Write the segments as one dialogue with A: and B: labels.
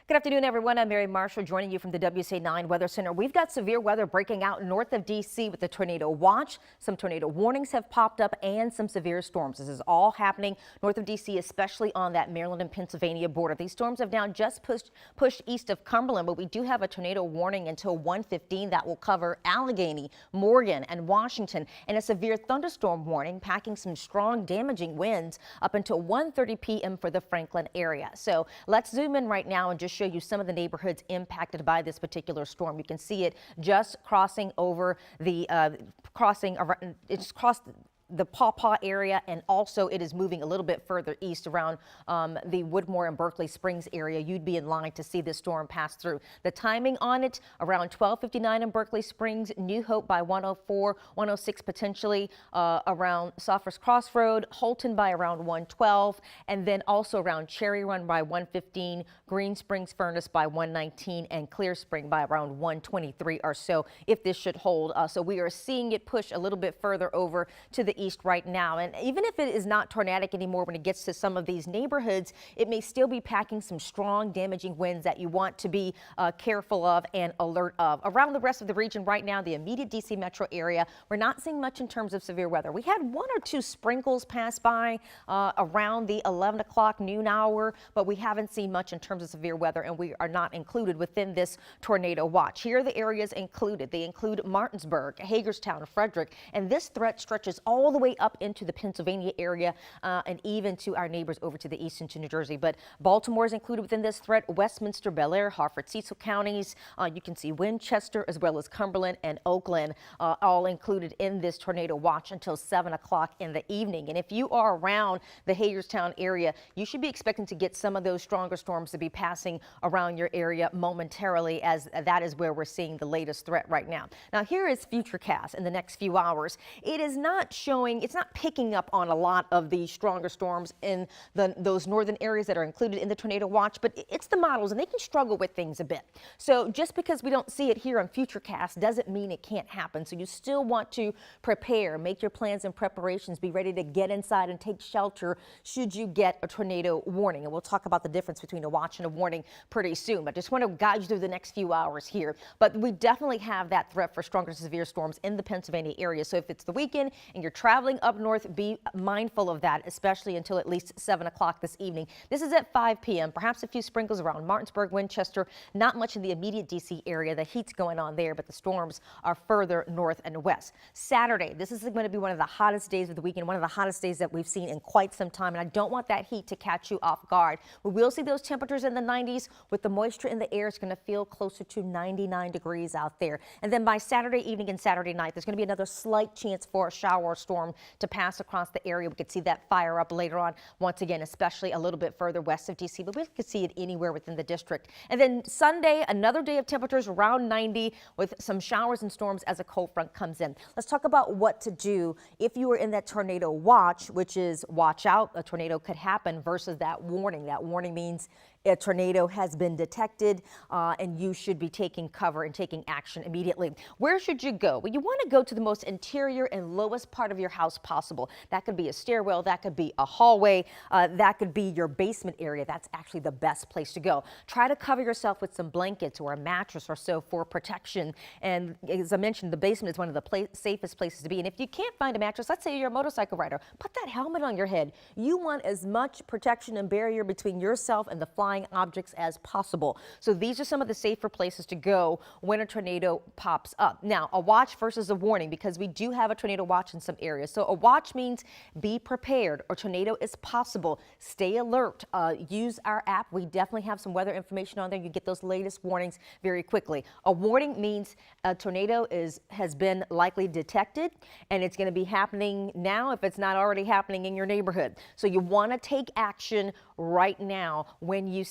A: Good afternoon, everyone. I'm Mary Marshall joining you from the WC9 Weather Center. We've got severe weather breaking out north of D.C. with the tornado watch. Some tornado warnings have popped up and some severe storms. This is all happening north of D.C., especially on that Maryland and Pennsylvania border. These storms have now just pushed east of Cumberland, but we do have a tornado warning until 1:15 that will cover Allegany, Morgan, and Washington, and a severe thunderstorm warning packing some strong damaging winds up until 1:30 p.m. for the Franklin area. So let's zoom in right now and just show you some of the neighborhoods impacted by this particular storm. You can see it just crossing over the it's crossed the Pawpaw area, and also it is moving a little bit further east around the Woodmore and Berkeley Springs area. You'd be in line to see this storm pass through. The timing on it around 12:59 in Berkeley Springs, New Hope by 104, 106 potentially around Sophers Crossroad, Holton by around 112, and then also around Cherry Run by 115, Green Springs Furnace by 119, and Clear Spring by around 123 or so if this should hold. So we are seeing it push a little bit further over to the east right now, and even if it is not tornadic anymore, when it gets to some of these neighborhoods, it may still be packing some strong damaging winds that you want to be careful of and alert of. Around the rest of the region right now, the immediate DC metro area, we're not seeing much in terms of severe weather. We had one or two sprinkles pass by around the 11 o'clock noon hour, but we haven't seen much in terms of severe weather, and we are not included within this tornado watch. Here are the areas included. They include Martinsburg, Hagerstown, Frederick, and this threat stretches all the way up into the Pennsylvania area and even to our neighbors over to the east into New Jersey. But Baltimore is included within this threat. Westminster, Bel Air, Hartford, Cecil counties. You can see Winchester as well as Cumberland and Oakland all included in this tornado watch until 7 o'clock in the evening. And if you are around the Hagerstown area, you should be expecting to get some of those stronger storms to be passing around your area momentarily, as that is where we're seeing the latest threat right now. Now here is Futurecast in the next few hours. It is not showing, it's not picking up on a lot of the stronger storms in those northern areas that are included in the tornado watch, but it's the models and they can struggle with things a bit. So just because we don't see it here on Futurecast doesn't mean it can't happen. So you still want to prepare, make your plans and preparations, be ready to get inside and take shelter should you get a tornado warning. And we'll talk about the difference between a watch and a warning pretty soon, but just want to guide you through the next few hours here. But we definitely have that threat for stronger severe storms in the Pennsylvania area. So if it's the weekend and you're traveling up north, be mindful of that, especially until at least 7 o'clock this evening. This is at 5 p.m. Perhaps a few sprinkles around Martinsburg, Winchester, not much in the immediate D.C. area. The heat's going on there, but the storms are further north and west. Saturday, this is going to be one of the hottest days of the weekend, one of the hottest days that we've seen in quite some time, and I don't want that heat to catch you off guard. We will see those temperatures in the 90s. With the moisture in the air, it's going to feel closer to 99 degrees out there. And then by Saturday evening and Saturday night, there's going to be another slight chance for a shower or storm to pass across the area. We could see that fire up later on, once again, especially a little bit further west of D.C., but we could see it anywhere within the district. And then Sunday, another day of temperatures around 90 with some showers and storms as a cold front comes in. Let's talk about what to do if you are in that tornado watch, which is watch out, a tornado could happen, versus that warning. That warning means a tornado has been detected and you should be taking cover and taking action immediately. Where should you go? Well, you want to go to the most interior and lowest part of your house possible. That could be a stairwell, that could be a hallway, that could be your basement area. That's actually the best place to go. Try to cover yourself with some blankets or a mattress or so for protection. And as I mentioned, the basement is one of the safest places to be. And if you can't find a mattress, let's say you're a motorcycle rider, put that helmet on your head. You want as much protection and barrier between yourself and the flying objects as possible. So these are some of the safer places to go when a tornado pops up. Now, a watch versus a warning, because we do have a tornado watch in some areas. So a watch means be prepared. A tornado is possible. Stay alert. Use our app. We definitely have some weather information on there. You get those latest warnings very quickly. A warning means a tornado has been likely detected, and it's going to be happening now if it's not already happening in your neighborhood. So you want to take action right now when you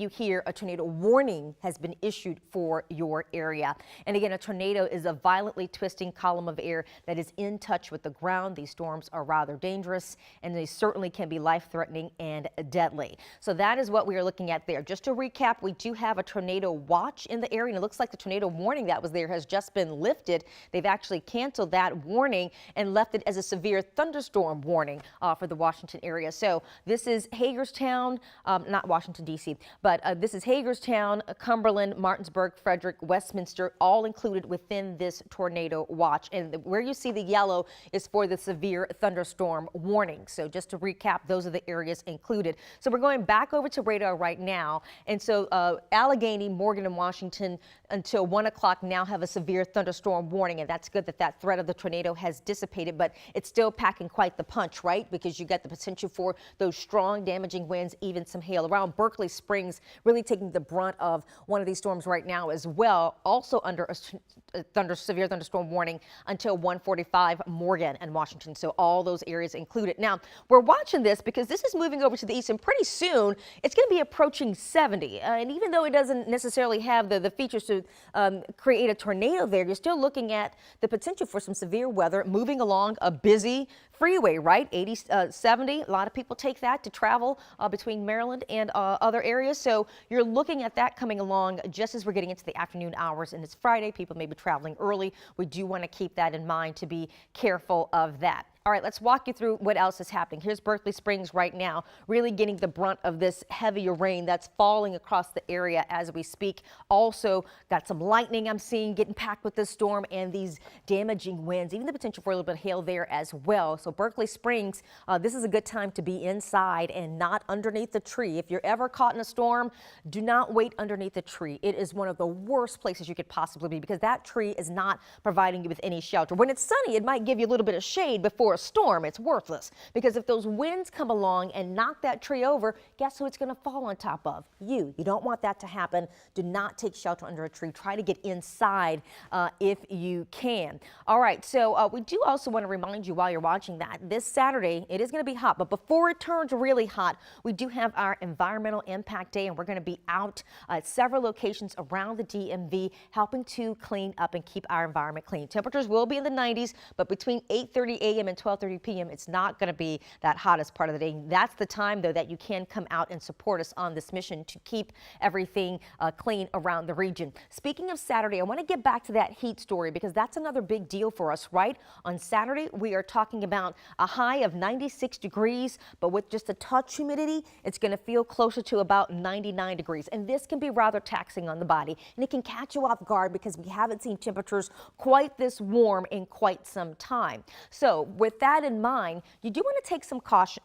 A: hear a tornado warning has been issued for your area. And again, a tornado is a violently twisting column of air that is in touch with the ground. These storms are rather dangerous, and they certainly can be life-threatening and deadly. So that is what we are looking at there. Just to recap, we do have a tornado watch in the area, and it looks like the tornado warning that was there has just been lifted. They've actually canceled that warning and left it as a severe thunderstorm warning for the Washington area. So this is Hagerstown, Hagerstown, not Washington, D.C., but this is Hagerstown, Cumberland, Martinsburg, Frederick, Westminster, all included within this tornado watch. And where you see the yellow is for the severe thunderstorm warning. So just to recap, those are the areas included. So we're going back over to radar right now. And so Allegany, Morgan, and Washington until 1 o'clock now have a severe thunderstorm warning. And that's good that that threat of the tornado has dissipated, but it's still packing quite the punch, right? Because you get the potential for those strong damaging winds, even some hail. Around Berkeley Springs, really taking the brunt of one of these storms right now as well. Also under a severe thunderstorm warning until 1:45, Morgan and Washington. So all those areas included. Now, we're watching this because this is moving over to the east, and pretty soon it's going to be approaching 70. And even though it doesn't necessarily have the features to create a tornado there, you're still looking at the potential for some severe weather moving along a busy freeway, right? 70. A lot of people take that to travel between Maryland and other areas. So you're looking at that coming along just as we're getting into the afternoon hours, and it's Friday. People may be traveling early. We do want to keep that in mind to be careful of that. All right, let's walk you through what else is happening. Here's Berkeley Springs right now, really getting the brunt of this heavier rain that's falling across the area as we speak. Also got some lightning I'm seeing getting packed with this storm and these damaging winds, even the potential for a little bit of hail there as well. So Berkeley Springs, this is a good time to be inside and not underneath the tree. If you're ever caught in a storm, do not wait underneath the tree. It is one of the worst places you could possibly be because that tree is not providing you with any shelter. When it's sunny, it might give you a little bit of shade before a storm. It's worthless because if those winds come along and knock that tree over, guess who it's going to fall on top of? You. You don't want that to happen. Do not take shelter under a tree. Try to get inside if you can. All right, so we do also want to remind you while you're watching that this Saturday it is going to be hot, but before it turns really hot, we do have our Environmental Impact Day, and we're going to be out at several locations around the DMV helping to clean up and keep our environment clean. Temperatures will be in the 90s, but between 8:30 a.m. and 12:30 p.m. it's not going to be that hottest part of the day. That's the time, though, that you can come out and support us on this mission to keep everything clean around the region. Speaking of Saturday, I want to get back to that heat story because that's another big deal for us, right? On Saturday, we are talking about a high of 96 degrees, but with just a touch humidity, it's going to feel closer to about 99 degrees. And this can be rather taxing on the body, and it can catch you off guard because we haven't seen temperatures quite this warm in quite some time. So with that in mind, you do want to take some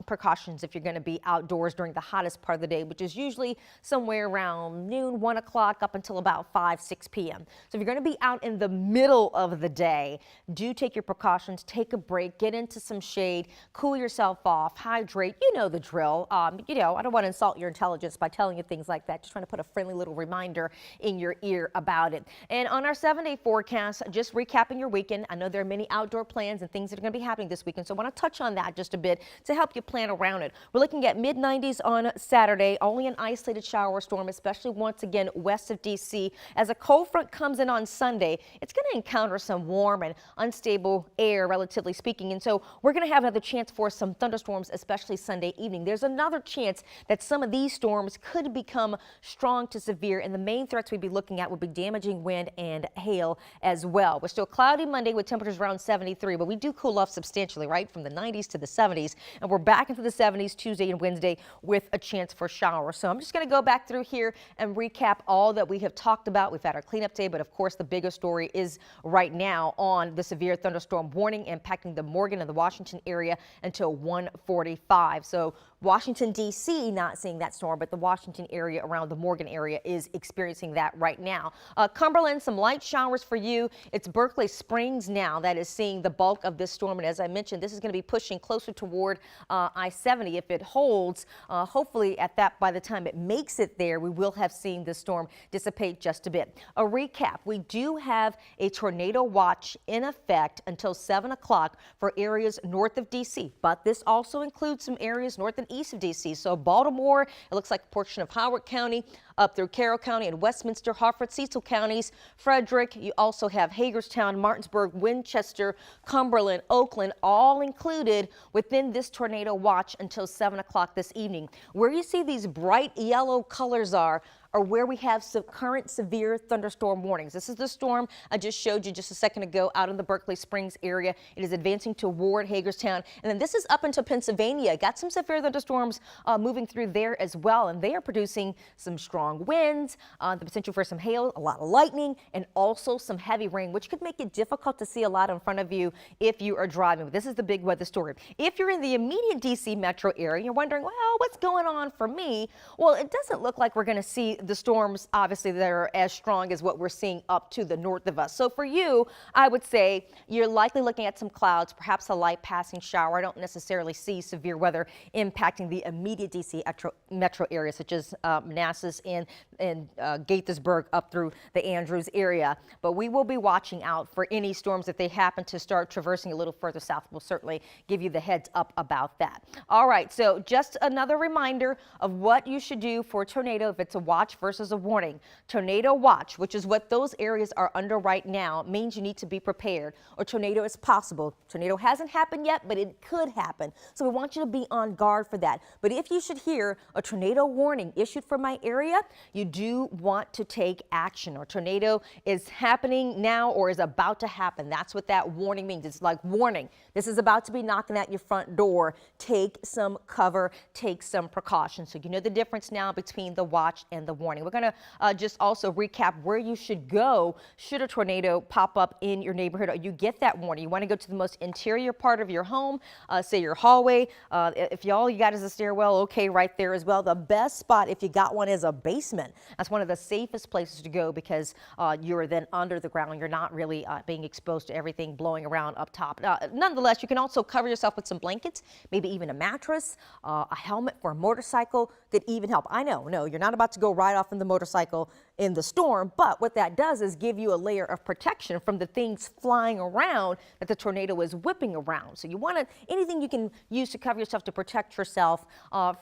A: precautions if you're going to be outdoors during the hottest part of the day, which is usually somewhere around noon, 1 o'clock up until about 5, 6 p.m. So if you're going to be out in the middle of the day, do take your precautions, take a break, get into some shade, cool yourself off, hydrate. You know the drill. You know, I don't want to insult your intelligence by telling you things like that. Just trying to put a friendly little reminder in your ear about it. And on our 7-day forecast, just recapping your weekend, I know there are many outdoor plans and things that are going to be happening this weekend, so I want to touch on that just a bit to help you plan around it. We're looking at mid-90s on Saturday, only an isolated shower storm, especially once again west of D.C. As a cold front comes in on Sunday, it's going to encounter some warm and unstable air, relatively speaking, and so we're going to have another chance for some thunderstorms, especially Sunday evening. There's another chance that some of these storms could become strong to severe, and the main threats we'd be looking at would be damaging wind and hail as well. We're still cloudy Monday with temperatures around 73, but we do cool off substantially, right, from the 90s to the 70s, and we're back into the 70s Tuesday and Wednesday with a chance for showers. So I'm just going to go back through here and recap all that we have talked about. We've had our cleanup day, but of course the bigger story is right now on the severe thunderstorm warning impacting the Morgan and the Washington area until 1:45. So Washington, D.C. not seeing that storm, but the Washington area around the Morgan area is experiencing that right now. Cumberland, some light showers for you. It's Berkeley Springs now that is seeing the bulk of this storm. And as I mentioned, this is going to be pushing closer toward I-70 if it holds. Hopefully by the time it makes it there, we will have seen the storm dissipate just a bit. A recap, we do have a tornado watch in effect until 7 o'clock for areas north of D.C., but this also includes some areas north and east of D.C. So Baltimore, it looks like a portion of Howard County, up through Carroll County and Westminster, Hartford, Cecil counties, Frederick. You also have Hagerstown, Martinsburg, Winchester, Cumberland, Oakland, all included within this tornado watch until 7 o'clock this evening. Where you see these bright yellow colors are are where we have some current severe thunderstorm warnings. This is the storm I just showed you just a second ago out in the Berkeley Springs area. It is advancing toward Hagerstown. And then this is up into Pennsylvania. Got some severe thunderstorms moving through there as well. And they are producing some strong winds, the potential for some hail, a lot of lightning, and also some heavy rain, which could make it difficult to see a lot in front of you if you are driving. But this is the big weather story. If you're in the immediate D.C. metro area, you're wondering, well, what's going on for me? Well, it doesn't look like we're going to see the storms, obviously, that are as strong as what we're seeing up to the north of us. So for you, I would say you're likely looking at some clouds, perhaps a light passing shower. I don't necessarily see severe weather impacting the immediate D.C. metro area, such as Manassas and Gaithersburg up through the Andrews area. But we will be watching out for any storms if they happen to start traversing a little further south. We'll certainly give you the heads up about that. All right, so just another reminder of what you should do for a tornado if it's a watch versus a warning. Tornado watch, which is what those areas are under right now, means you need to be prepared. A tornado is possible. Tornado hasn't happened yet, but it could happen. So we want you to be on guard for that. But if you should hear a tornado warning issued for my area, you do want to take action. A tornado is happening now or is about to happen. That's what that warning means. It's like warning. This is about to be knocking at your front door. Take some cover, take some precautions. So you know the difference now between the watch and the warning. We're going to just also recap where you should go should a tornado pop up in your neighborhood or you get that warning. You want to go to the most interior part of your home, say your hallway. If all you got is a stairwell, okay, right there as well. The best spot if you got one is a basement. That's one of the safest places to go because you're then under the ground. You're not really being exposed to everything blowing around up top. Nonetheless, you can also cover yourself with some blankets, maybe even a mattress, a helmet for a motorcycle could even help. I know, no, you're not about to go right off in the motorcycle in the storm, but what that does is give you a layer of protection from the things flying around that the tornado is whipping around. So you want to, anything you can use to cover yourself to protect yourself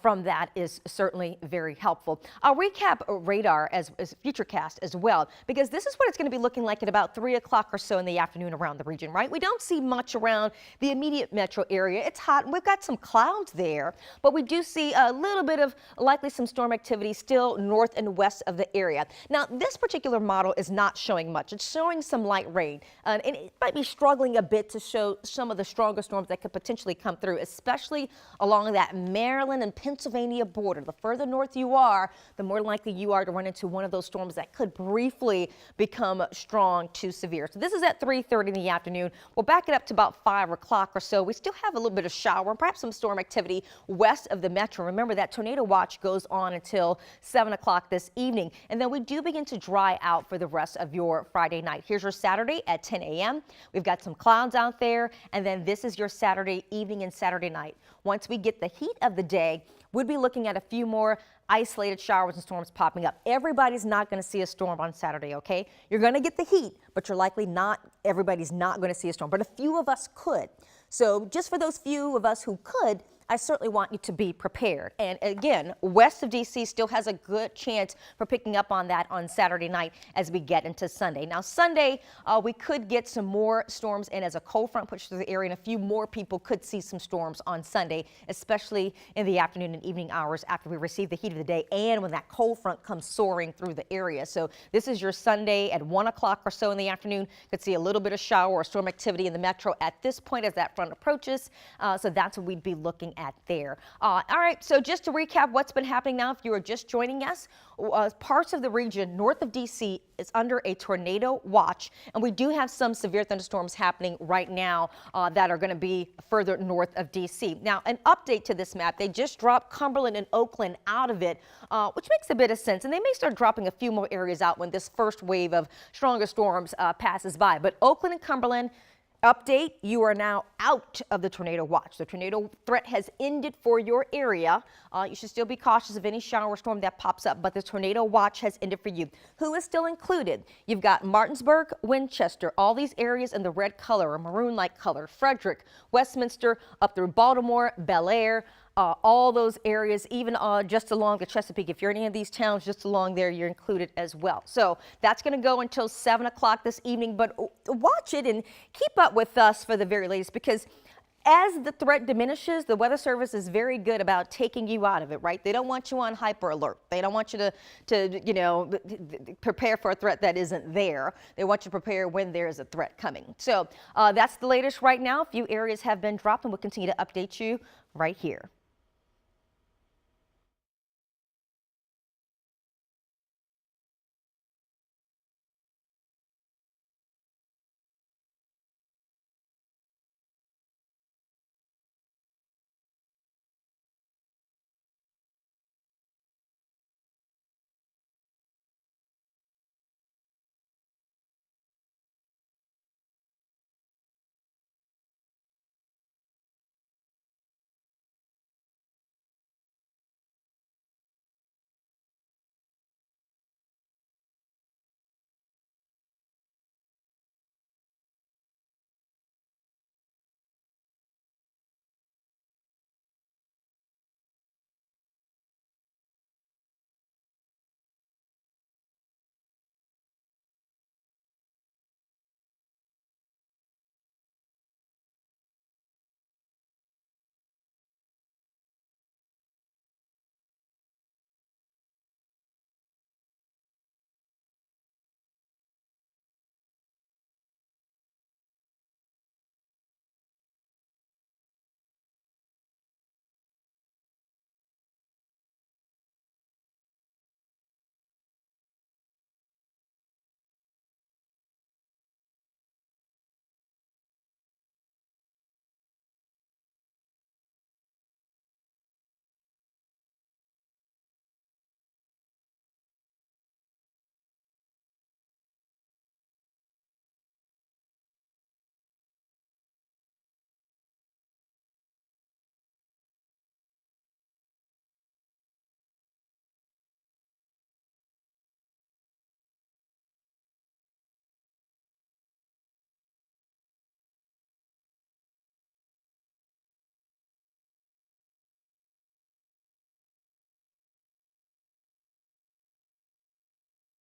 A: from that is certainly very helpful. I'll recap radar as Futurecast as well, because this is what it's going to be looking like at about 3 o'clock or so in the afternoon around the region, right? We don't see much around the immediate metro area. It's hot and we've got some clouds there, but we do see a little bit of likely some storm activity still north and west of the area. Now, this particular model is not showing much. It's showing some light rain, and it might be struggling a bit to show some of the stronger storms that could potentially come through, especially along that Maryland and Pennsylvania border. The further north you are, the more likely you are to run into one of those storms that could briefly become strong to severe. So this is at 3:30 in the afternoon. We'll back it up to about 5 o'clock or so. We still have a little bit of shower and perhaps some storm activity west of the metro. Remember that tornado watch goes on until 7 o'clock this evening, and then we do begin to dry out for the rest of your Friday night. Here's your Saturday at 10 a.m. We've got some clouds out there, and then this is your Saturday evening and Saturday night. Once we get the heat of the day, we'd be looking at a few more isolated showers and storms popping up. Everybody's not going to see a storm on Saturday, okay? You're going to get the heat, but you're likely not, everybody's not going to see a storm, but a few of us could. So just for those few of us who could, I certainly want you to be prepared. And again, west of D.C. still has a good chance for picking up on that on Saturday night as we get into Sunday. Now, Sunday, we could get some more storms in as a cold front pushes through the area, and a few more people could see some storms on Sunday, especially in the afternoon and evening hours after we receive the heat of the day and when that cold front comes soaring through the area. So this is your Sunday at 1 o'clock or so in the afternoon. Could see a little bit of shower or storm activity in the metro at this point as that front approaches. So that's what we'd be looking at there. All right, so just to recap what's been happening now, if you are just joining us, parts of the region north of D.C. is under a tornado watch, and we do have some severe thunderstorms happening right now that are going to be further north of D.C. Now, an update to this map, they just dropped Cumberland and Oakland out of it, which makes a bit of sense, and they may start dropping a few more areas out when this first wave of stronger storms passes by. But Oakland and Cumberland, update, you are now out of the tornado watch. The tornado threat has ended for your area. You should still be cautious of any shower or storm that pops up, but the tornado watch has ended for you. Who is still included? You've got Martinsburg, Winchester, all these areas in the red color or maroon-like color, Frederick, Westminster, up through Baltimore, Bel Air, all those areas, even just along the Chesapeake. If you're in any of these towns just along there, you're included as well. So that's going to go until 7 o'clock this evening, but watch it and keep up with us for the very latest, because As the threat diminishes, the Weather Service is very good about taking you out of it, right? They don't want you on hyper alert. They don't want you to prepare for a threat that isn't there. They want you to prepare when there is a threat coming. So that's the latest right now. A few areas have been dropped, and we'll continue to update you right here.